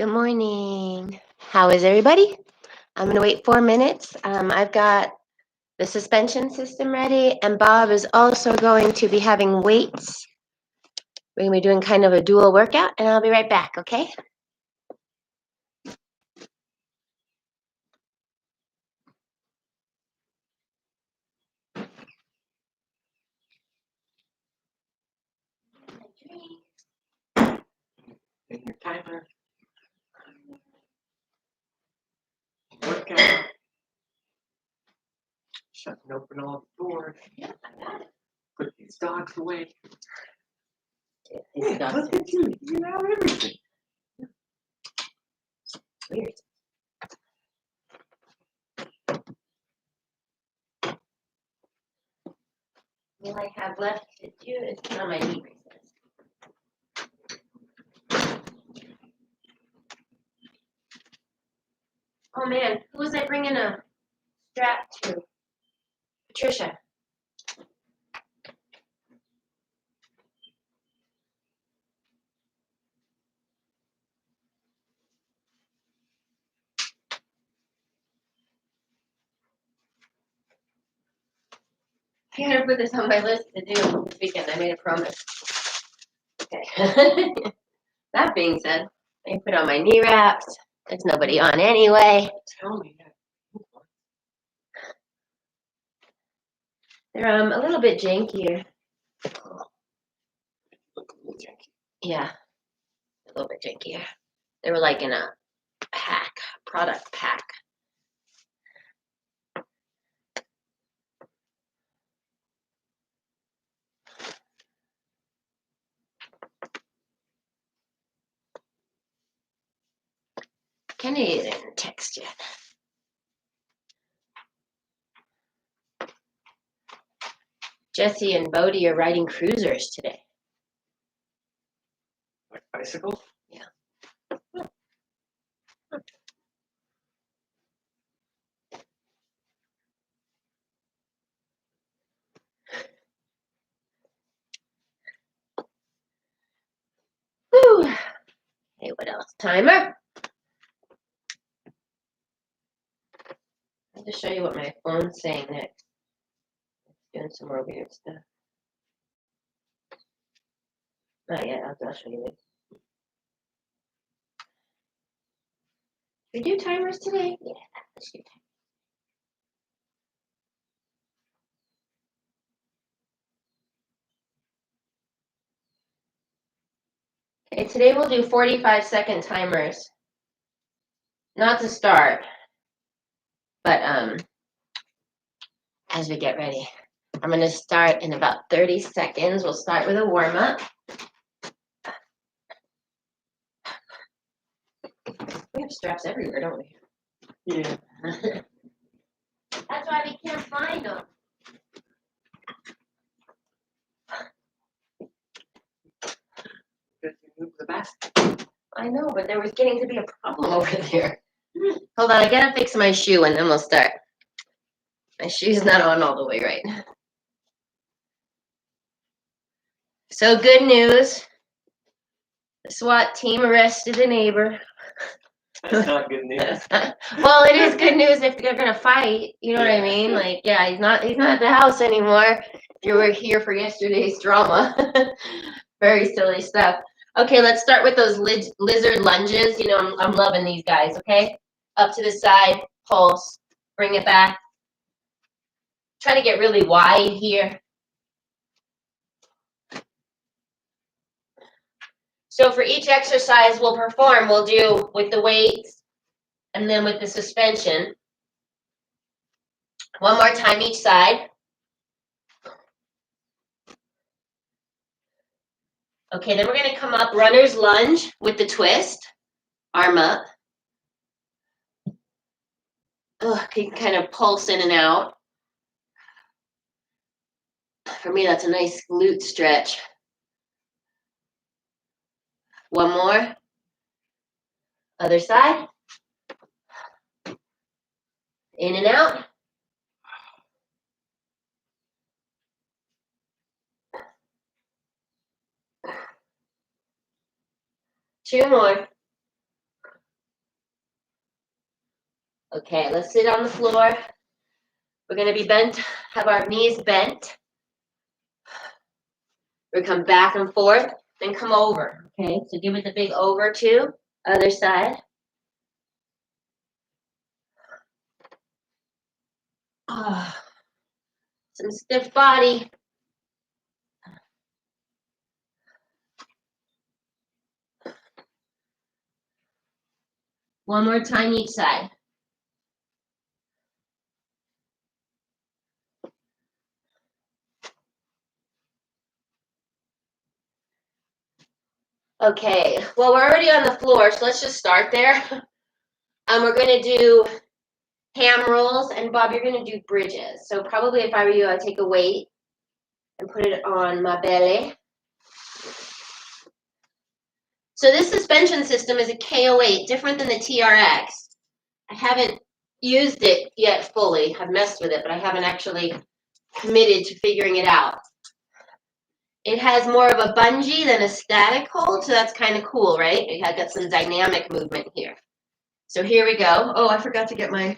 Good morning. How is everybody? I'm going to wait 4 minutes. I've got the suspension system ready, and Bob is also going to be having weights. We're going to be doing kind of a dual workout, and I'll be right back, okay? And your timer. Workout. Shut and open all the doors. Put these dogs away. Look at you. You know everything. Weird. All I have left to do is put on my knee braces. Oh man, who was I bringing a strap to? Patricia. I gotta put this on my list to do this weekend. I made a promise. Okay. That being said, I put on my knee wraps. There's nobody on anyway. Tell me. They're a little bit jankier. Look a little janky. Yeah, a little bit jankier. They were like in a pack, product pack. Kenny didn't text yet. Jesse and Bodie are riding cruisers today. Like bicycles? Yeah. Whew. Hey, what else? Timer. I'll just show you what my phone's saying next. It's doing some more weird stuff. Not yet. I'll show you later. We do timers today? Yeah, let's do timers. Okay, today we'll do 45-second timers. Not to start, but as we get ready. I'm going to start in about 30 seconds. We'll start with a warm-up. We have straps everywhere, don't we? Yeah. That's why we can't find them. Just move the basket. I know, but there was getting to be a problem over there. Hold on, I gotta fix my shoe and then we'll start. My shoe's not on all the way right. So good news. The SWAT team arrested a neighbor. That's not good news. Well, it is good news if they're gonna fight. You know what I mean? Like, yeah, he's not at the house anymore. If you were here for yesterday's drama. Very silly stuff. Okay, let's start with those lizard lunges. You know, I'm loving these guys, okay? Up to the side, pulse, bring it back. Try to get really wide here. So for each exercise we'll perform, we'll do with the weights and then with the suspension. One more time each side. Okay, then we're going to come up runner's lunge with the twist. Arm up. You can kind of pulse in and out. For me, that's a nice glute stretch. One more. Other side. In and out. Two more. Okay, let's sit on the floor. We're gonna be bent, have our knees bent. We come back and forth, then come over. Okay, so give it the big over too. Other side. Some stiff body. One more time each side. Okay, well, we're already on the floor, so let's just start there. We're going to do ham rolls, and Bob, you're going to do bridges. So probably if I were you, I'd take a weight and put it on my belly. So this suspension system is a KO8, different than the TRX. I haven't used it yet fully. I've messed with it, but I haven't actually committed to figuring it out. It has more of a bungee than a static hold, so that's kind of cool, right? It had got some dynamic movement here. So here we go. Oh, I forgot to get my.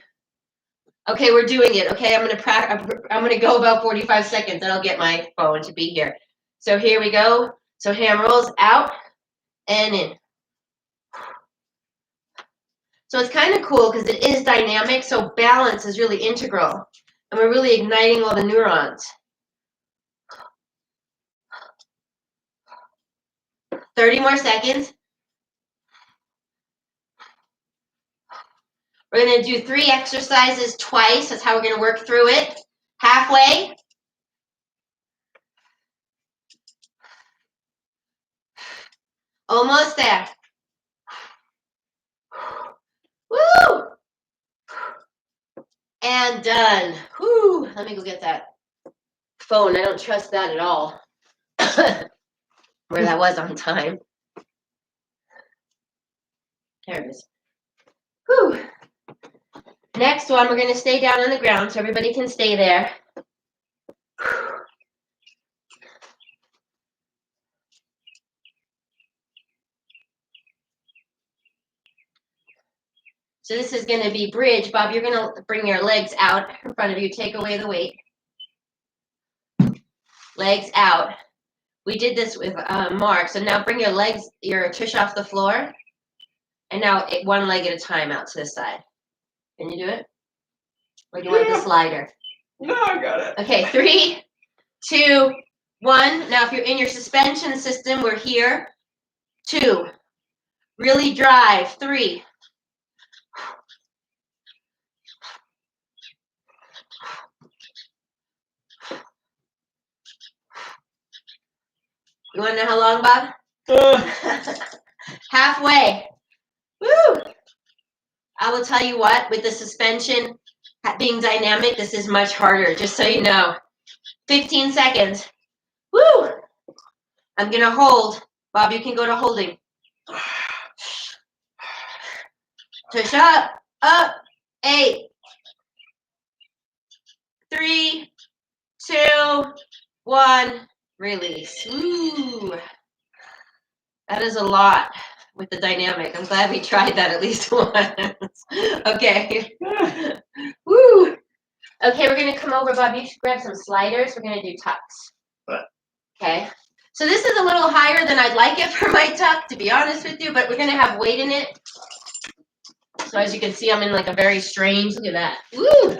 Okay, we're doing it. Okay, I'm gonna go about 45 seconds, and I'll get my phone to be here. So here we go. So ham rolls out and in. So it's kind of cool because it is dynamic. So balance is really integral, and we're really igniting all the neurons. 30 more seconds. We're going to do 3 exercises twice. That's how we're going to work through it. Halfway. Almost there. Woo! And done. Whew. Let me go get that phone. I don't trust that at all. Where that was on time. There it is. Whew. Next one, we're going to stay down on the ground so everybody can stay there. So this is going to be bridge. Bob, you're going to bring your legs out in front of you. Take away the weight. Legs out. We did this with Mark. So now bring your tush off the floor. And now one leg at a time out to the side. Can you do it? Or do you want the slider? No, I got it. Okay, 3, 2, 1. Now if you're in your suspension system, we're here. 2. Really drive. 3. You want to know how long, Bob? Halfway. Woo! I will tell you what, with the suspension being dynamic, this is much harder, just so you know. 15 seconds. Woo! I'm going to hold. Bob, you can go to holding. Push up, 8, 3, 2, 1, release. Ooh, that is a lot with the dynamic. I'm glad we tried that at least once. Okay. Woo. Okay, we're gonna come over, Bob. You should grab some sliders. We're gonna do tucks. What? Okay. So this is a little higher than I'd like it for my tuck, to be honest with you, but we're gonna have weight in it. So as you can see, I'm in like a very strange, look at that. Woo!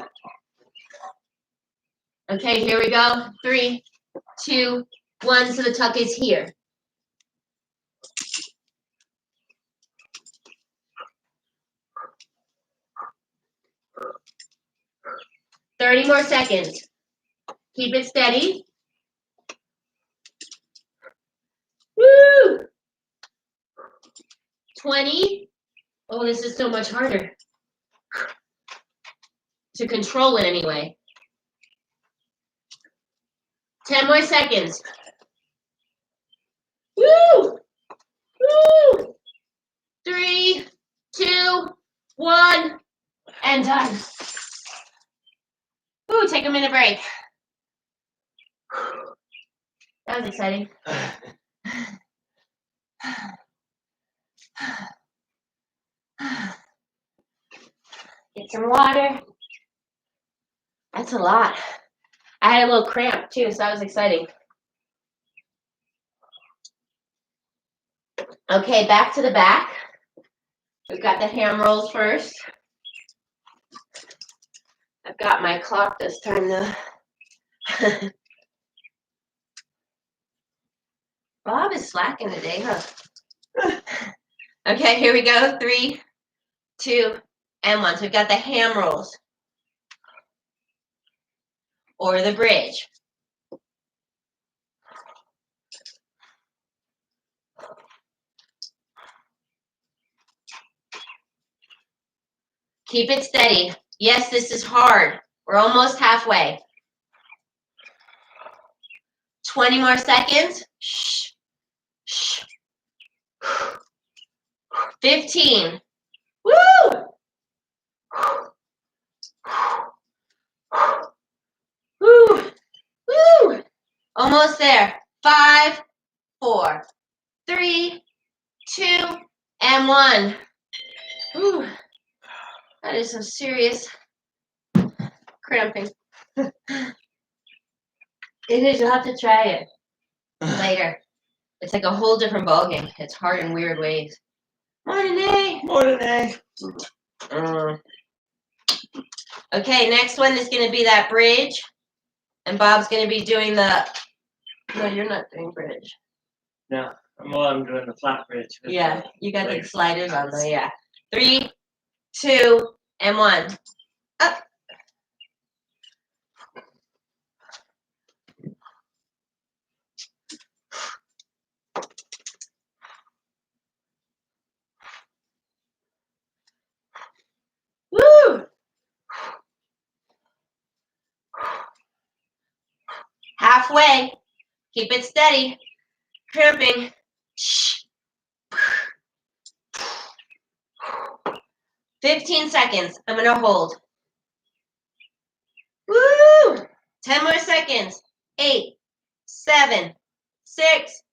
Okay, here we go. 3, 2, 1. So the tuck is here. $30 more seconds. Keep it steady. Woo! 20. Oh, this is so much harder to control it anyway. 10 more seconds. Woo! Woo! 3, 2, 1, and done. Woo, take a minute break. That was exciting. Get some water. That's a lot. I had a little cramp too, so that was exciting. Okay, back to the back. We've got the ham rolls first. I've got my clock this time though. Bob is slacking today, huh? Okay, here we go. 3, 2, and 1. So we've got the ham rolls or the bridge. Keep it steady. Yes, this is hard. We're almost halfway. 20 more seconds. Shh. Shh. 15. Woo! Woo! Woo! Almost there. 5, 4, 3, 2, and 1. Woo! That is some serious cramping. It is. You'll have to try it later. It's like a whole different ballgame. It's hard in weird ways. Morning, A. Morning, A. Okay, next one is going to be that bridge. And Bob's going to be doing the... No, you're not doing bridge. No, I'm doing the flat bridge. Yeah, you got the legs. sliders on there, yeah. 3, 2, and 1. Up. Woo! Halfway. Keep it steady. Cramping. Shh. 15 seconds. I'm going to hold. Woo! 10 more seconds. 8, 7, 6,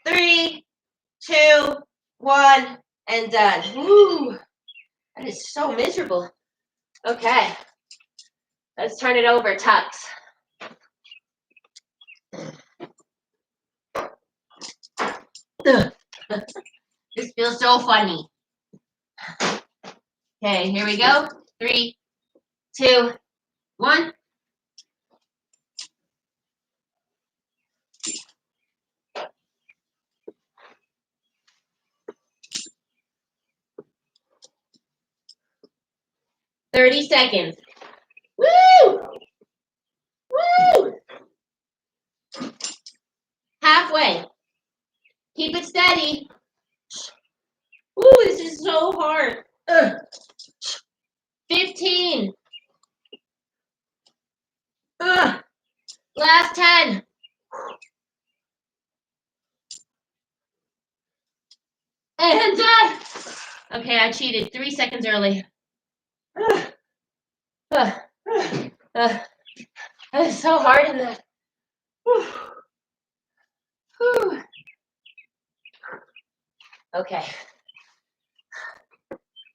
3, 2, 1, and done. Woo! That is so miserable. Okay. Let's turn it over, Tux. This feels so funny. Okay, here we go. 3, 2, 1. "30 seconds. Woo! Woo! Halfway. Keep it steady. Woo, this is so hard. 15. Last 10. And done. Okay, I cheated. 3 seconds early. That is so hard in that. Whew. Okay.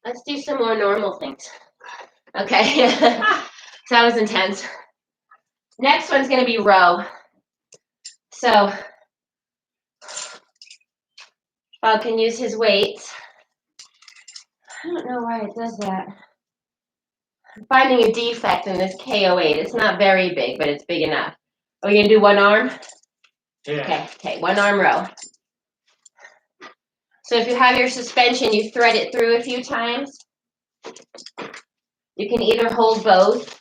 Let's do some more normal things. Okay. So that was intense. Next one's going to be row. So Bob can use his weights. I don't know why it does that. I'm finding a defect in this KO8. It's not very big, but it's big enough. Are we going to do one arm? Yeah. Okay, one arm row. So if you have your suspension, you thread it through a few times. You can either hold both.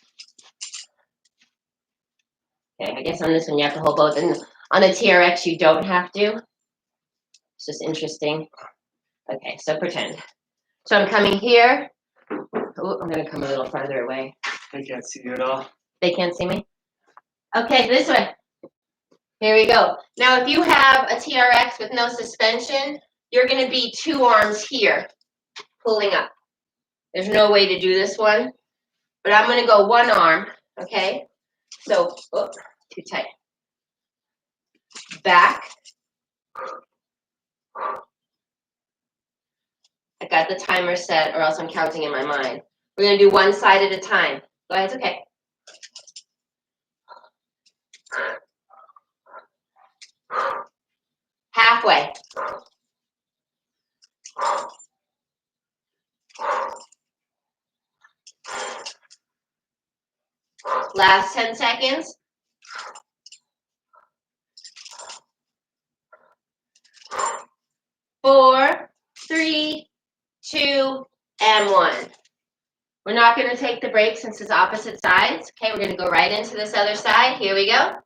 Okay, I guess on this one you have to hold both. And on a TRX, you don't have to. It's just interesting. Okay, so pretend. So I'm coming here. Oh, I'm going to come a little farther away. I can't see you at all. They can't see me? Okay, this way. Here we go. Now, if you have a TRX with no suspension, you're going to be 2 arms here, pulling up. There's no way to do this one, but I'm going to go 1 arm, okay? So, oh, too tight. Back. I got the timer set or else I'm counting in my mind. We're gonna do one side at a time. Go ahead, it's okay. Halfway. Last 10 seconds. 4, 3, 2, and 1. We're not going to take the break since it's opposite sides. Okay, we're going to go right into this other side. Here we go.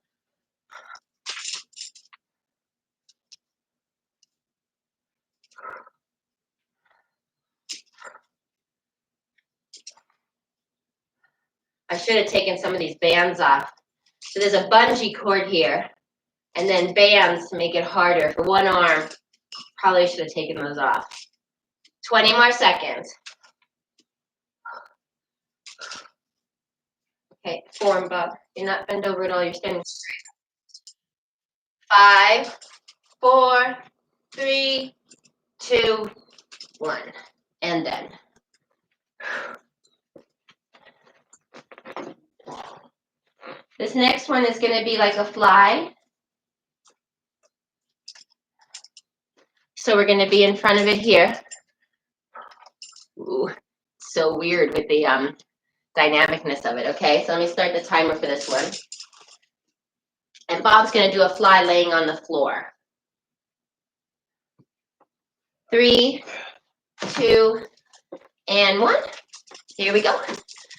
I should have taken some of these bands off. So there's a bungee cord here, and then bands to make it harder for one arm. Probably should have taken those off. 20 more seconds. Okay, form, Bob. You're not bent over at all. You're standing straight. 5, 4, 3, 2, 1. And then. This next one is going to be like a fly. So we're going to be in front of it here. Ooh, so weird with the dynamicness of it. Okay, so let me start the timer for this one. And Bob's going to do a fly laying on the floor. 3, 2, and 1. Here we go.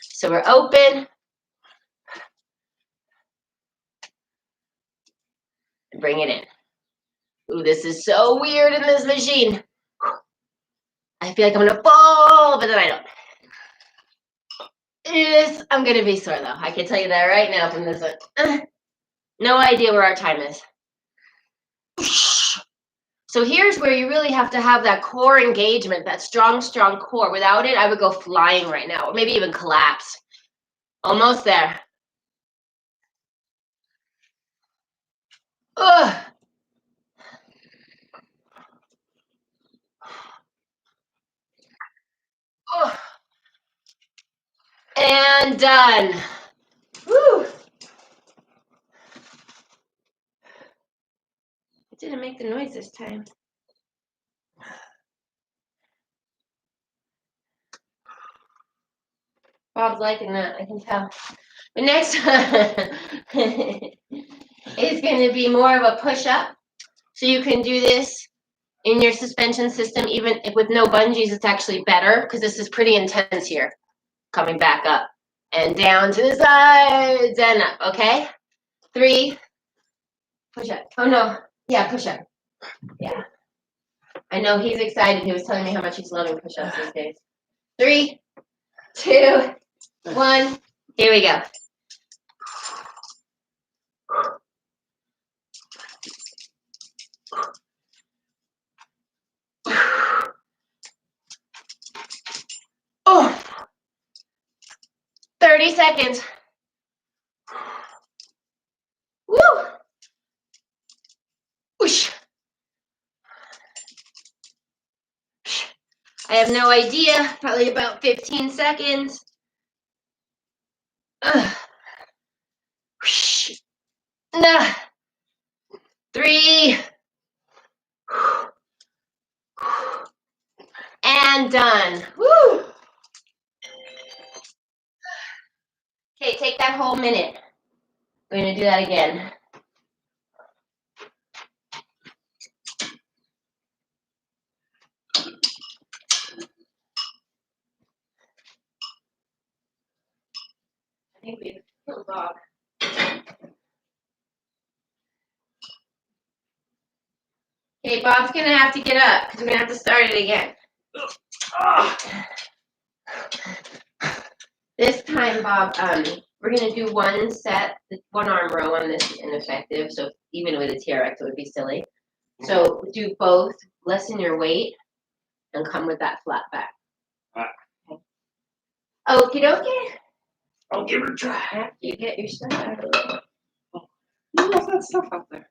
So we're open. Bring it in. Ooh, this is so weird in this machine. I feel like I'm gonna fall, but then I don't. I'm gonna be sore though. I can tell you that right now from this one. No idea where our time is. So here's where you really have to have that core engagement, that strong, strong core. Without it, I would go flying right now, or maybe even collapse. Almost there. Ugh. Ugh. And done. Woo. It didn't make the noise this time. Bob's liking that, I can tell. The next one is going to be more of a push-up. So you can do this in your suspension system, even if with no bungees, it's actually better because this is pretty intense here. Coming back up and down to the sides and up, okay? 3, push-up. Oh, no. Yeah, push-up. Yeah. I know he's excited. He was telling me how much he's loving push-ups these days. 3, 2, 1. Here we go. Oh, 30 seconds. Woo! Whoosh. I have no idea. Probably about 15 seconds. Whoosh. Nah. 3. And done. Woo! Okay, take that whole minute. We're going to do that again. I think we've killed Bob. Okay, Bob's going to have to get up because we're going to have to start it again. This time, Bob, we're going to do one set, one arm row on this ineffective. So even with a TRX, it would be silly. So do both, lessen your weight, and come with that flat back. Okay. Okie dokie. I'll give it a try. After you get your stuff out of there. You left that stuff out there.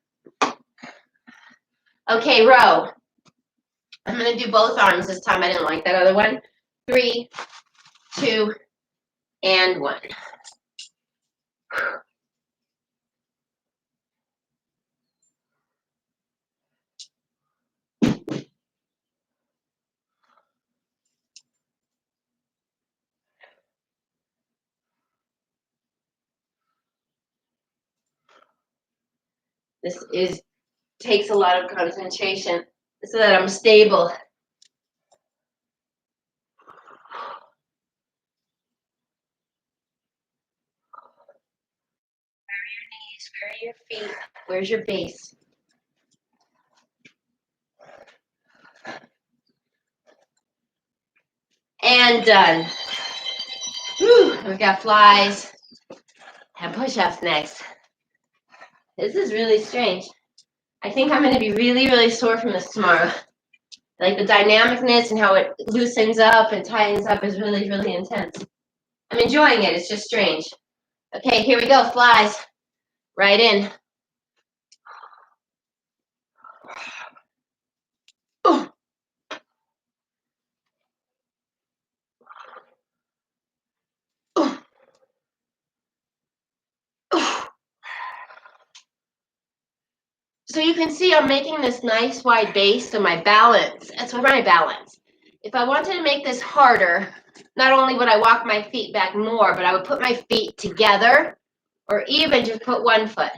Okay, row. I'm gonna do both arms this time. I didn't like that other one. 3, 2, and 1. This takes a lot of concentration so that I'm stable. Where are your knees? Where are your feet? Where's your base? And done. Whew, we've got flies and push-ups next. This is really strange. I think I'm going to be really, really sore from this tomorrow. Like the dynamicness and how it loosens up and tightens up is really, really intense. I'm enjoying it. It's just strange. Okay, here we go. Flies. Right in. Ooh. Ooh. Ooh. So you can see I'm making this nice wide base, so my balance, that's what my balance. If I wanted to make this harder, not only would I walk my feet back more, but I would put my feet together or even just put one foot.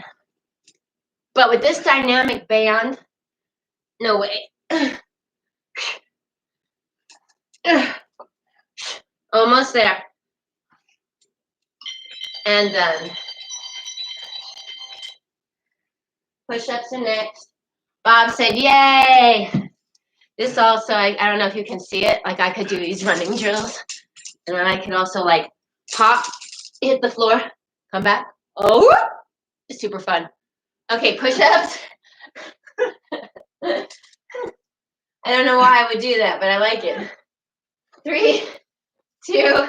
But with this dynamic band, no way. Almost there. And done. Push-ups are next. Bob said, yay! This also, I don't know if you can see it, like I could do these running drills. And then I can also like pop, hit the floor, come back. Oh, it's super fun. Okay, push-ups. I don't know why I would do that, but I like it. 3, 2,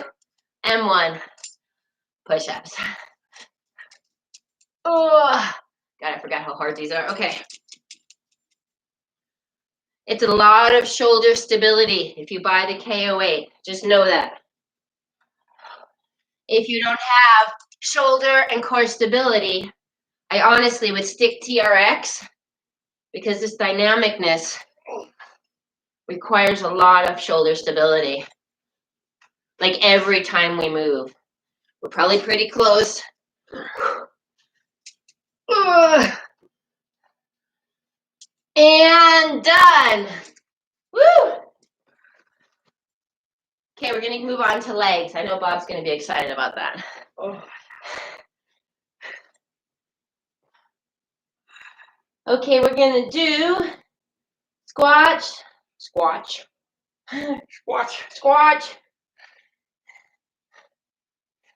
and 1. Push-ups. Oh, God, I forgot how hard these are. Okay. It's a lot of shoulder stability if you buy the KO8. Just know that. If you don't have shoulder and core stability, I honestly would stick TRX because this dynamicness requires a lot of shoulder stability. Like every time we move. We're probably pretty close. And done. Woo! Okay, we're gonna move on to legs. I know Bob's gonna be excited about that. Oh. Okay, we're gonna do squat, squat, squat, squat,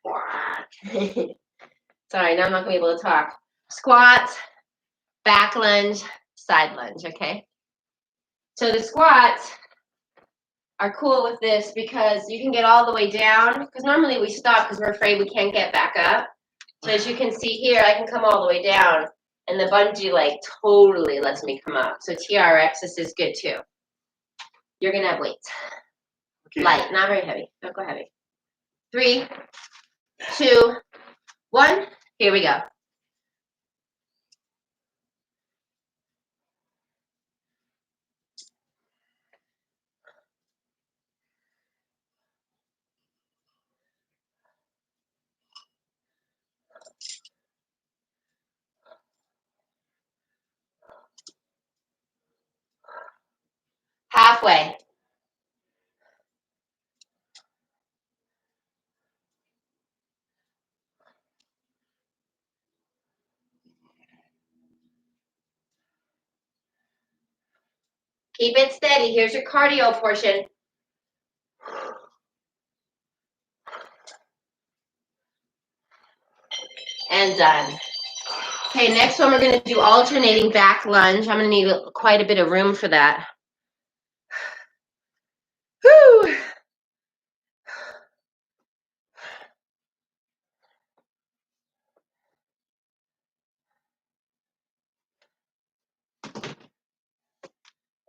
squat. Sorry, now I'm not gonna be able to talk. Squat, back lunge, side lunge, okay? So the squats are cool with this because you can get all the way down, because normally we stop because we're afraid we can't get back up. So as you can see here, I can come all the way down, and the bungee like totally lets me come up. So TRX, this is good too. You're gonna have weights. Okay. Light, not very heavy. Don't go heavy. 3, 2, 1. Here we go. Halfway. Keep it steady. Here's your cardio portion. And done. Okay, next one we're going to do alternating back lunge. I'm going to need quite a bit of room for that. Whew.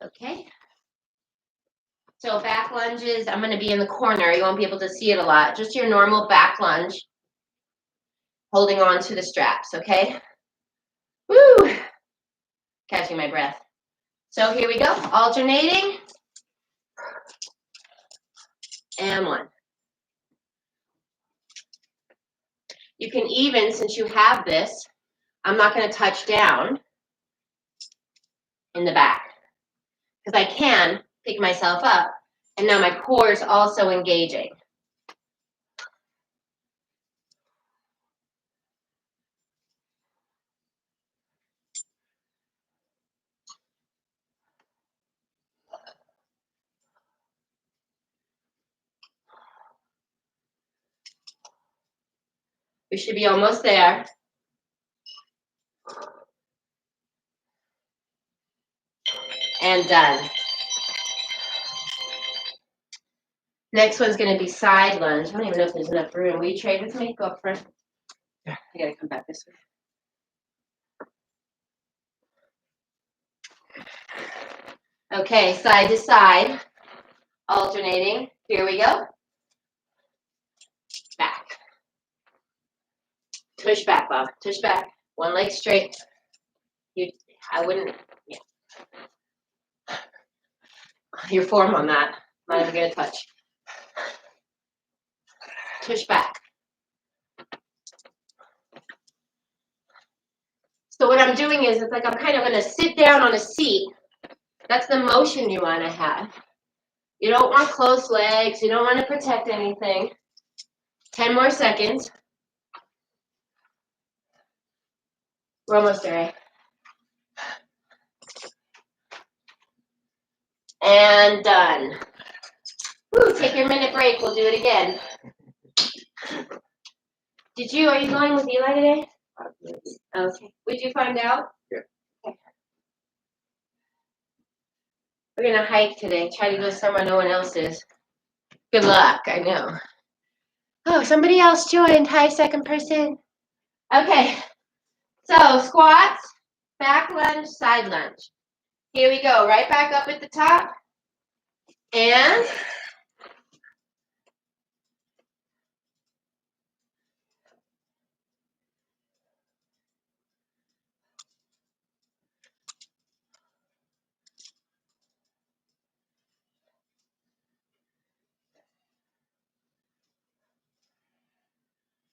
Okay. So back lunges, I'm going to be in the corner. You won't be able to see it a lot. Just your normal back lunge, holding on to the straps, okay? Woo! Catching my breath. So here we go, alternating. And one. You can even, since you have this, I'm not going to touch down in the back because I can pick myself up, and now my core is also engaging. We should be almost there. And done. Next one's going to be side lunge. I don't even know if there's enough room. Will you trade with me? Go up front. Yeah. I got to come back this way. Okay, side to side, alternating. Here we go. Back. Tush back, Bob. Tush back. One leg straight. I wouldn't. Yeah. Your form on that. Not even gonna touch. Tush back. So what I'm doing is, it's like I'm kind of gonna sit down on a seat. That's the motion you want to have. You don't want close legs. You don't want to protect anything. 10 more seconds. We're almost there. And done. Woo, take your minute break. We'll do it again. Are you going with Eli today? Okay. Would you find out? Yeah. Okay. We're going to hike today. Try to go somewhere no one else is. Good luck. I know. Oh, somebody else joined. Hi, second person. Okay. So, squats, back lunge, side lunge. Here we go. Right back up at the top. And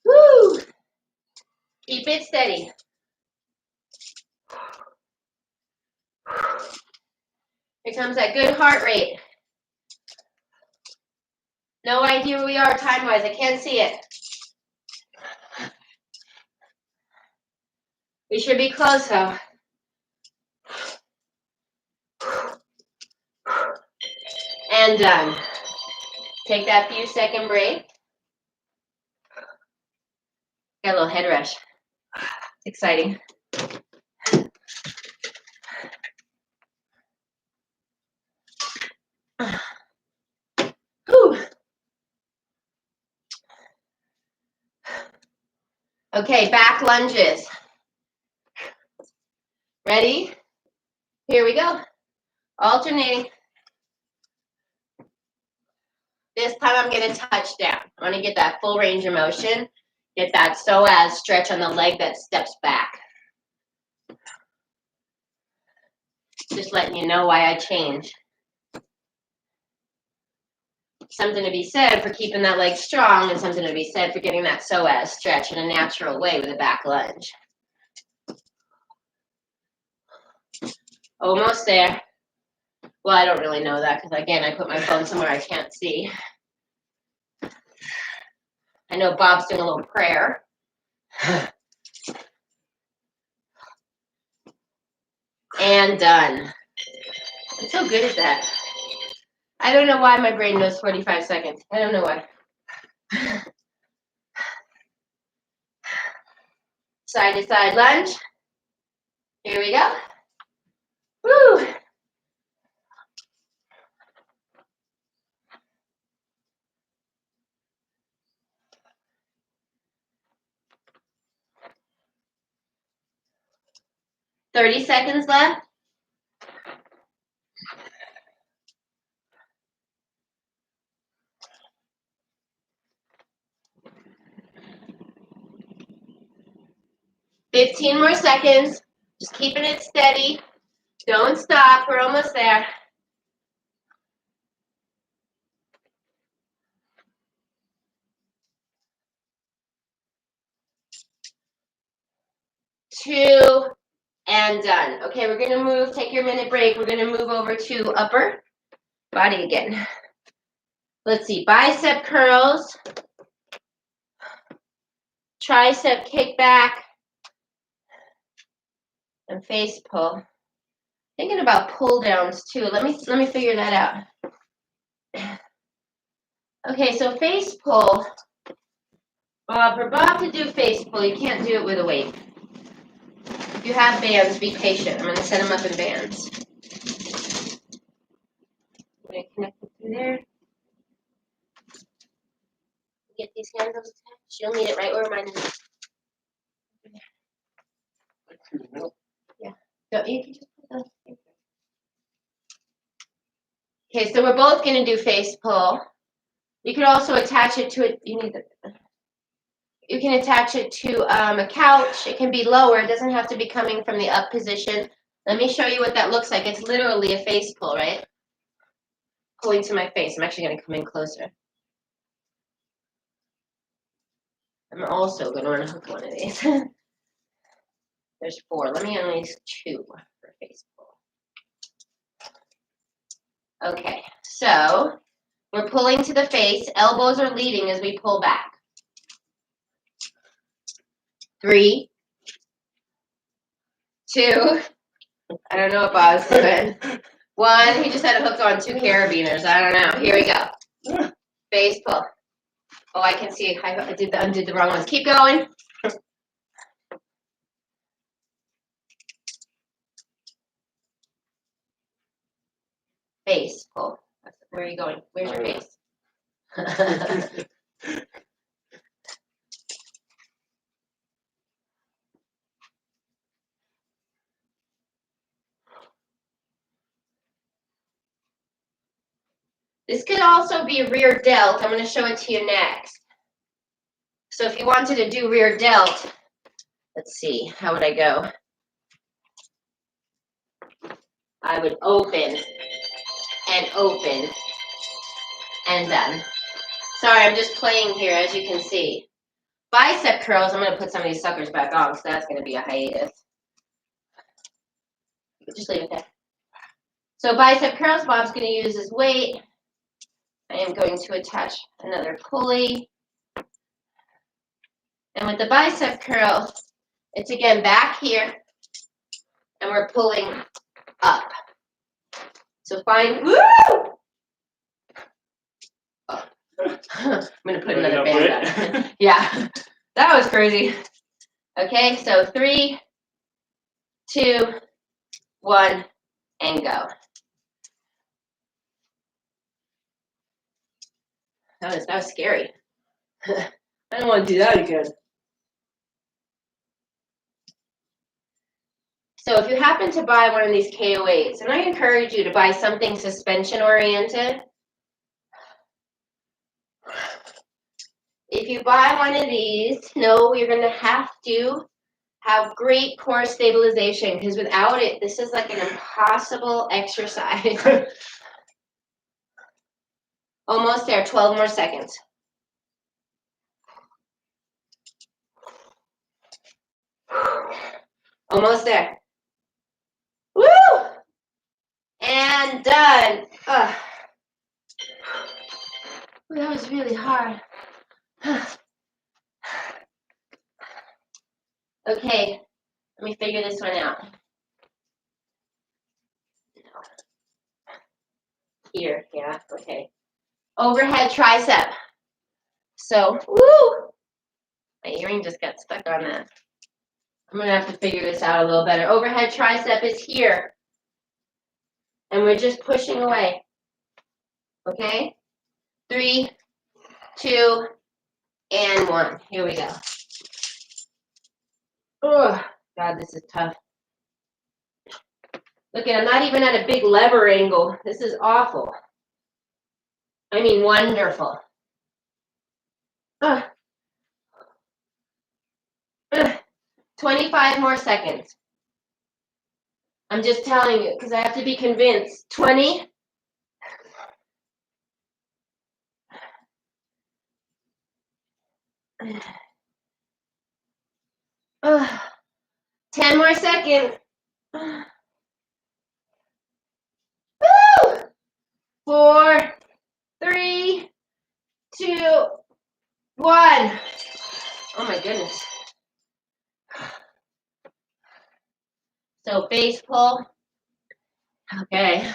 woo! Keep it steady. Here comes that good heart rate. No idea where we are time-wise. I can't see it. We should be close, though. And done. Take that few second break. Got a little head rush. Exciting. Whew. Okay, back lunges. Ready? Here we go. Alternating. This time I'm going to touch down. I want to get that full range of motion. Get that psoas stretch on the leg that steps back. Just letting you know why I changed. Something to be said for keeping that leg strong, and something to be said for getting that psoas stretch in a natural way with a back lunge. Almost there. Well, I don't really know that because, again, I put my phone somewhere I can't see. I know Bob's doing a little prayer. And done. I'm so good at that. I don't know why my brain knows 45 seconds. I don't know why. Side to side lunge. Here we go. Woo! $30 seconds left. 15 more seconds. Just keeping it steady. Don't stop. We're almost there. Two, and done. Okay, we're gonna move, take your minute break. We're gonna move over to upper body again. Let's see, bicep curls, tricep kickback, and face pull. Thinking about pull downs too. Let me figure that out. Okay, so face pull. Bob, we're about to do face pull. You can't do it with a weight. If you have bands, be patient. I'm going to set them up in bands. I'm going to connect it through there. Get these handles attached. You'll need it right where mine is. Yeah. So you can just put those. Okay, so we're both going to do face pull. You could also attach it to it. You can attach it to a couch. It can be lower. It doesn't have to be coming from the up position. Let me show you what that looks like. It's literally a face pull, right? Pulling to my face. I'm actually going to come in closer. I'm also going to unhook one of these. There's 4. Let me unleash 2 for face pull. Okay, so we're pulling to the face. Elbows are leading as we pull back. 3, 2. I don't know what Bob's doing. 1. He just had it hooked on 2 carabiners. I don't know. Here we go. Face pull. Oh, I can see. I undid the wrong ones. Keep going. Face pull. Where are you going? Where's your face? This could also be rear delt. I'm going to show it to you next. So if you wanted to do rear delt, let's see, how would I go? I would open and done. Sorry, I'm just playing here, as you can see. Bicep curls, I'm going to put some of these suckers back on, because that's going to be a hiatus. Just leave it there. So bicep curls, Bob's going to use his weight. I am going to attach another pulley. And with the bicep curl, it's again back here, and we're pulling up. So find, woo! Oh. I'm going to put another band on. Yeah, that was crazy. Okay, so 3, 2, 1, and go. That was scary. I don't want to do that again. So if you happen to buy one of these KO8s, and I encourage you to buy something suspension oriented. If you buy one of these, know you're going to have great core stabilization, because without it, this is like an impossible exercise. Almost there, 12 more seconds. Almost there. Woo! And done. Ugh. That was really hard. Okay, let me figure this one out. Here, yeah, okay. Overhead tricep. So, woo! My earring just got stuck on that. I'm gonna have to figure this out a little better. Overhead tricep is here. And we're just pushing away. Okay? 3, 2, and 1. Here we go. Oh, God, this is tough. Look at, I'm not even at a big lever angle. This is awful. I mean, wonderful. 12 25 more seconds. I'm just telling you because I have to be convinced. 20. Uh, 10 more seconds. Woo! 4, 3, 2, 1. Oh my goodness. So face pull. Okay.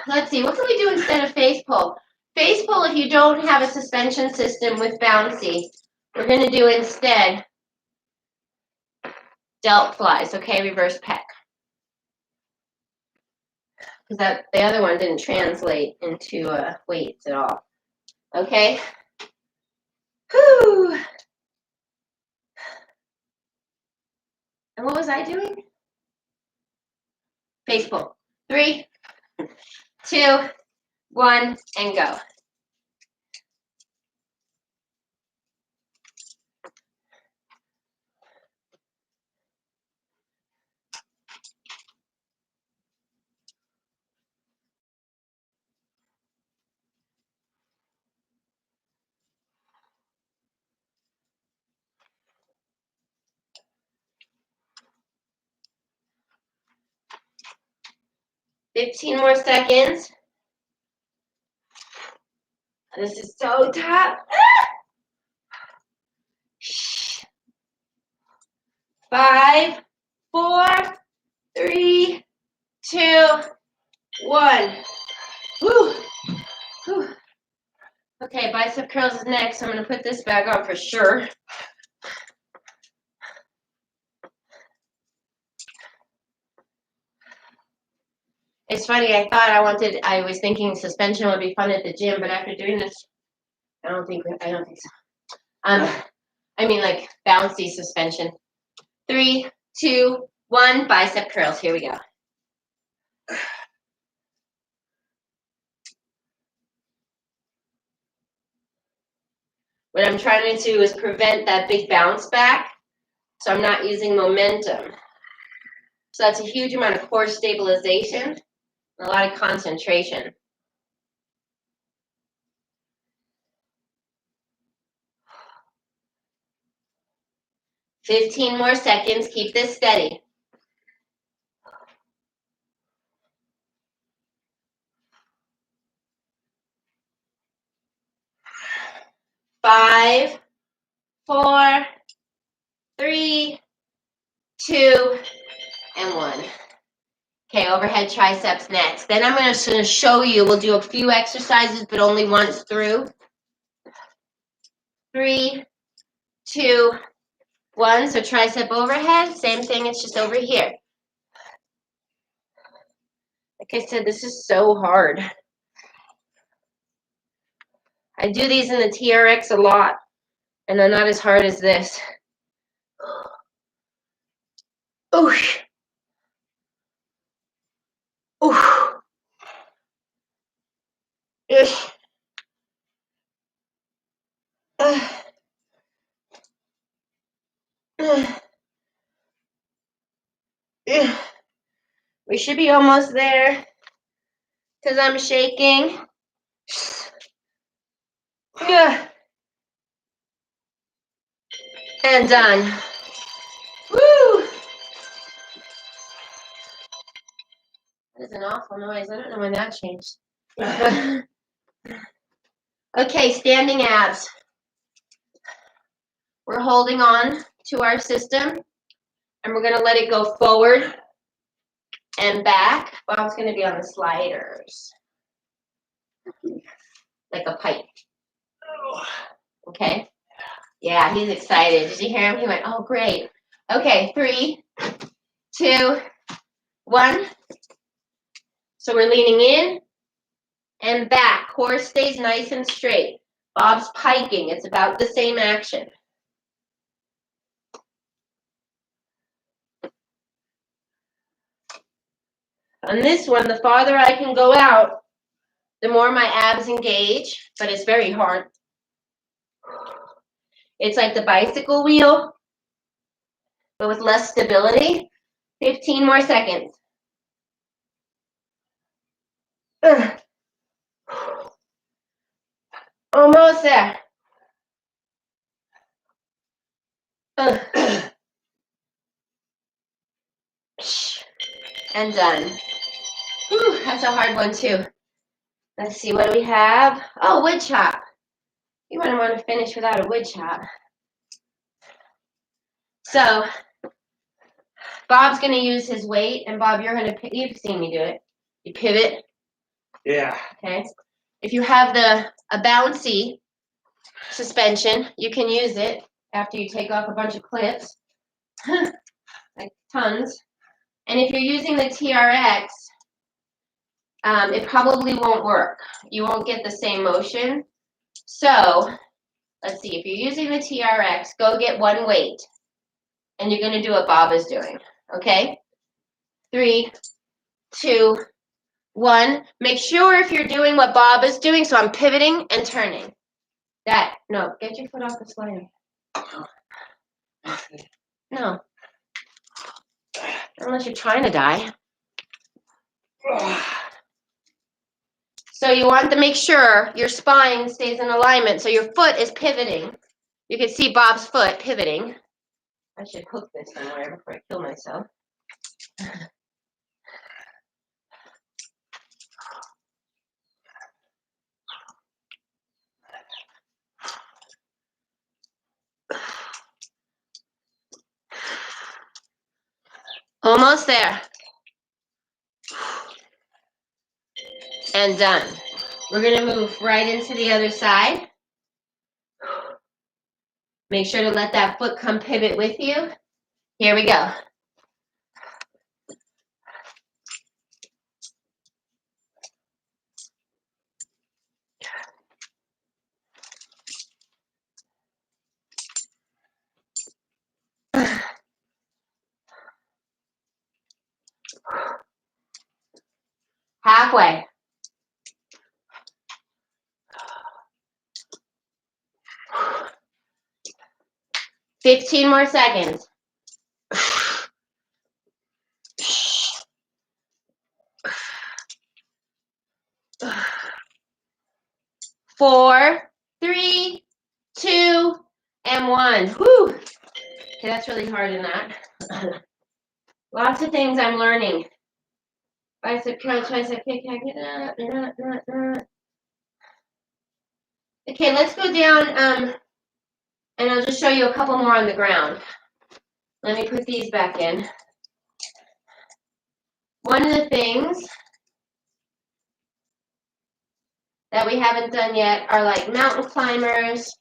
Let's see. What can we do instead of face pull? Face pull, if you don't have a suspension system with bouncy, we're going to do instead delt flies. Okay, reverse pec. Because the other one didn't translate into weights at all. Okay. Whew. And what was I doing? Face pull. 3, 2, 1, and go. $15 more seconds. This is so tough. 5, 4, 3, 2, 1. Woo. Whew. Okay, bicep curls is next. I'm going to put this bag on for sure. It's funny, I was thinking suspension would be fun at the gym, but after doing this, I don't think so. I mean like bouncy suspension. 3, 2, 1, bicep curls. Here we go. What I'm trying to do is prevent that big bounce back, so I'm not using momentum. So that's a huge amount of core stabilization and a lot of concentration. $15 more seconds. Keep this steady. 5, 4, 3, 2, and 1. Okay, overhead triceps next. Then I'm going to show you, we'll do a few exercises, but only once through. 3, 2, 1. So tricep overhead, same thing, it's just over here. Like I said, this is so hard. I do these in the TRX a lot, and they're not as hard as this. Oosh. Oof. Ish. We should be almost there because I'm shaking. And done. Woo! That is an awful noise. I don't know when that changed. Okay, standing abs. We're holding on to our system, and we're going to let it go forward and back. Bob's going to be on the sliders. Like a pipe. Okay? Yeah, he's excited. Did you hear him? He went, oh, great. Okay, 3, 2, 1. So we're leaning in and back. Core stays nice and straight. Bob's piking. It's about the same action. On this one, the farther I can go out, the more my abs engage, but it's very hard. It's like the bicycle wheel. but with less stability. 15 more seconds. Ugh. Almost there. Ugh. And done. Whew, that's a hard one too. Let's see, what do we have? Oh, wood chop. You wouldn't want to finish without a wood chop. So, Bob's going to use his weight, and Bob, you're going to, you've seen me do it. You pivot, Yeah. okay? If you have a bouncy suspension, you can use it after you take off a bunch of clips, like tons. And if you're using the TRX, it probably won't work. You won't get the same motion. So, let's see, if you're using the TRX, go get one weight. And you're going to do what Bob is doing, okay? 3, 2, 1. Make sure if you're doing what Bob is doing, so I'm pivoting and turning. No, get your foot off the slider. No. Unless you're trying to die. So you want to make sure your spine stays in alignment, so your foot is pivoting. You can see Bob's foot pivoting. I should hook this somewhere before I kill myself. Almost there. And done. We're going to move right into the other side. Make sure to let that foot come pivot with you. Here we go. Halfway. $15 more seconds. 4, 3, 2, and 1. Whew. Okay, that's really hard in that. Lots of things I'm learning. Bicep curl, tricep kick. Okay, let's go down, and I'll just show you a couple more on the ground. Let me put these back in. One of the things that we haven't done yet are like mountain climbers.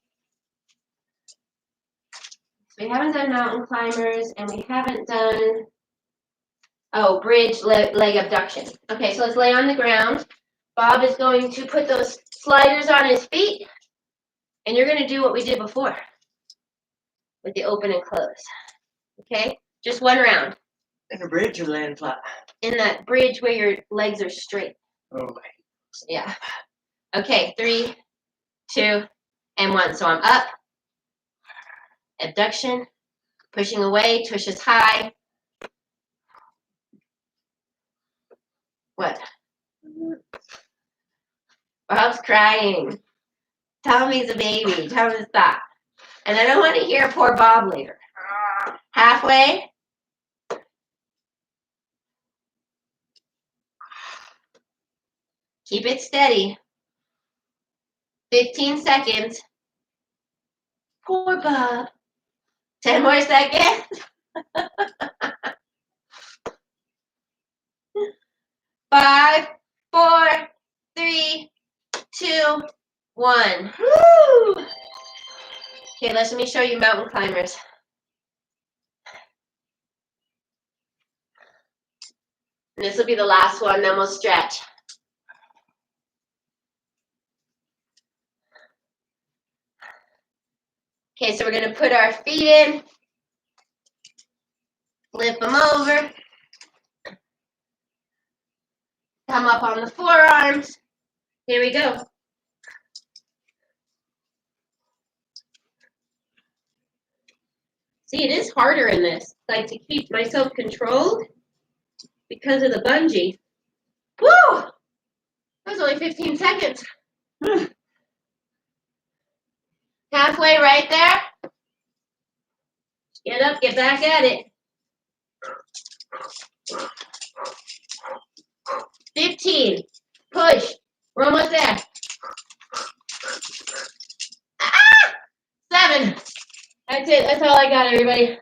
We haven't done mountain climbers, and we haven't done, bridge leg abduction. Okay, so let's lay on the ground. Bob is going to put those sliders on his feet, and you're going to do what we did before with the open and close. Okay, just one round. In a bridge or laying flat? In that bridge where your legs are straight. Okay. Yeah. Okay, 3, 2, and 1. So I'm up, abduction, pushing away, tush is high. What? Bob's crying. Tommy's a baby. Tell him to stop. And I don't want to hear poor Bob later. Halfway. Keep it steady. 15 seconds. Poor Bob. 10 more seconds. 5, 4, 3, 2, 1. Woo! Okay, let me show you mountain climbers. And this will be the last one, then we'll stretch. Okay, so we're going to put our feet in, flip them over, come up on the forearms. Here we go. See, it is harder in this, like to keep myself controlled because of the bungee. Woo! That was only 15 seconds. Halfway right there. Get up, get back at it. 15. Push. We're almost there. 7. That's it. That's all I got, everybody.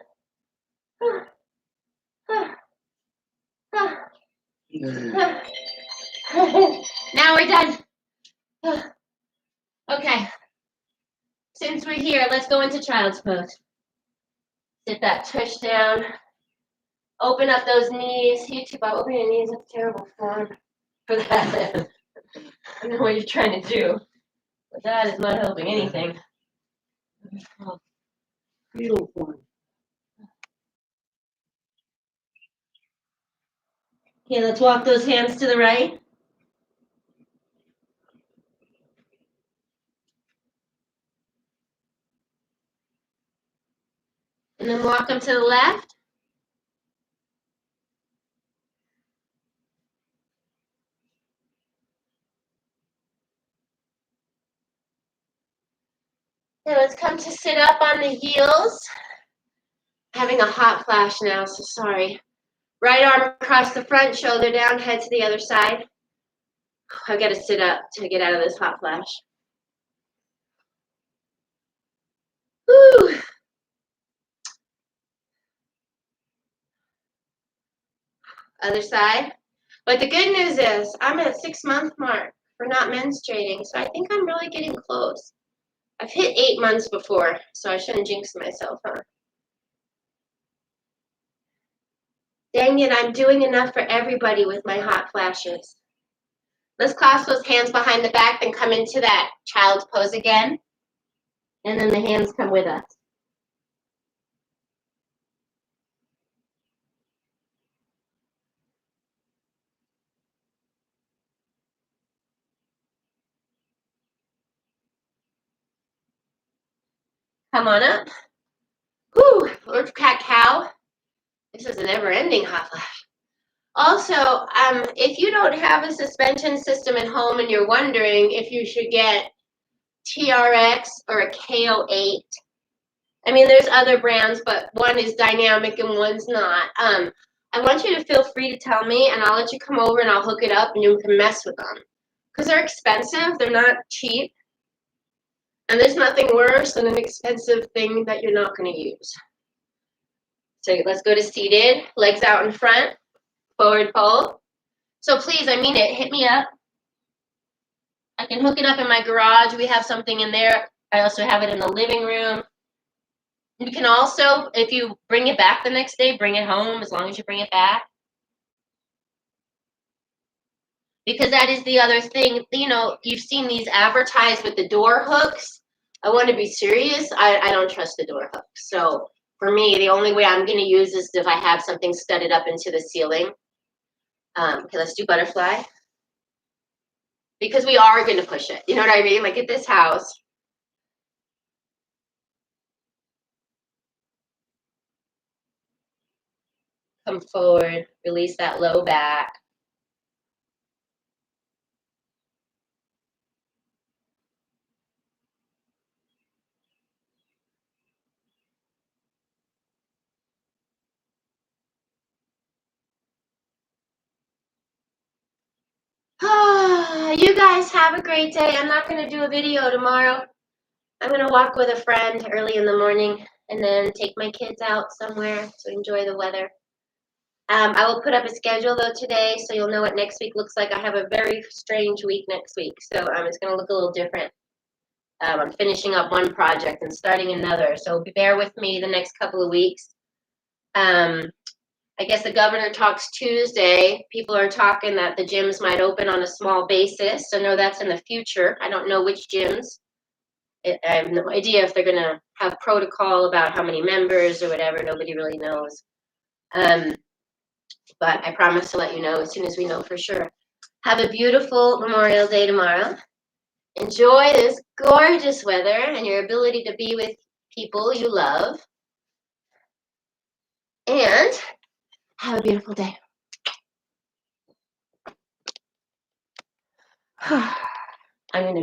Now we're done. Okay. Since we're here, let's go into child's pose. Sit that tush down. Open up those knees. YouTube, open your knees. That's terrible form for that. I don't know what you're trying to do. But that is not helping anything. Fetal form. Okay, let's walk those hands to the right. And then walk them to the left. Now let's come to sit up on the heels. Having a hot flash now, so sorry. Right arm across the front, shoulder down, head to the other side. I've got to sit up to get out of this hot flash. Whew. Other side. But the good news is I'm at 6-month mark for not menstruating, so I think I'm really getting close. I've hit 8 months before, so I shouldn't jinx myself, huh? Dang it, I'm doing enough for everybody with my hot flashes. Let's clasp those hands behind the back, then come into that child's pose again. And then the hands come with us. Come on up. Whew, or cat-cow. This is a never-ending hot flash. Also, if you don't have a suspension system at home and you're wondering if you should get TRX or a KO8, I mean, there's other brands, but one is dynamic and one's not. I want you to feel free to tell me, and I'll let you come over and I'll hook it up and you can mess with them. Because they're expensive, they're not cheap. And there's nothing worse than an expensive thing that you're not going to use. So let's go to seated, legs out in front, forward fold. So please, I mean it, hit me up. I can hook it up in my garage. We have something in there. I also have it in the living room. You can also, if you bring it back the next day, bring it home as long as you bring it back. Because that is the other thing, you know, you've seen these advertised with the door hooks. I want to be serious. I don't trust the door hooks. So for me, the only way I'm going to use is if I have something studded up into the ceiling. Okay, let's do butterfly. Because we are going to push it. You know what I mean? Like at this house. Come forward, release that low back. You guys have a great day. I'm not going to do a video tomorrow. I'm going to walk with a friend early in the morning and then take my kids out somewhere to enjoy the weather. I will put up a schedule though today so you'll know what next week looks like. I have a very strange week next week, so it's going to look a little different. I'm finishing up one project and starting another, so bear with me the next couple of weeks. I guess the governor talks Tuesday. People are talking that the gyms might open on a small basis. So no, that's in the future. I don't know which gyms. I have no idea if they're going to have protocol about how many members or whatever. Nobody really knows. But I promise to let you know as soon as we know for sure. Have a beautiful Memorial Day tomorrow. Enjoy this gorgeous weather and your ability to be with people you love. And have a beautiful day. I'm gonna